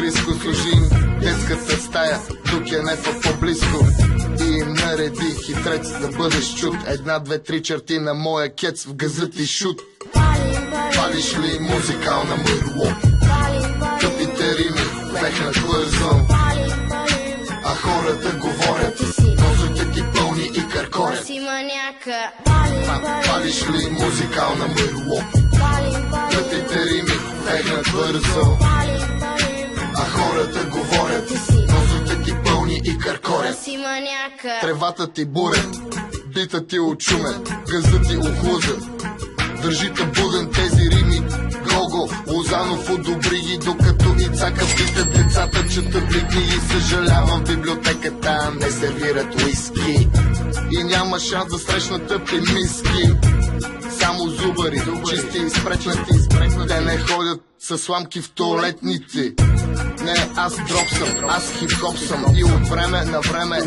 близко, служи им детската стая, тук е нефа по-близко. И им нареди хитрец да бъдеш чут. Една, две, три черти на моя кец в газът и шут. Палиш ли музикална мърло? Тъпите рими вехнат бързо, а хората говорят, нозите ти пълни и къркорят. Палиш ли музикална мърло? Тъпите рими вехнат бързо, а хората говорят, нозите ти пълни и къркорят. Тревата ти бурят, бита ти очумен, газът ти охлузен. Държите буден тези рими, Гого, Лозанов одобри ги, докато Ицака питат децата, четат ли книги. Съжалявам, в библиотеката не сервират уиски и няма шанс да срещна тъпи миски. Само зубари, чисти и спречнати, те не ходят с сламки в туалетници. Не, аз дроп съм, аз хип-хоп съм и от време на време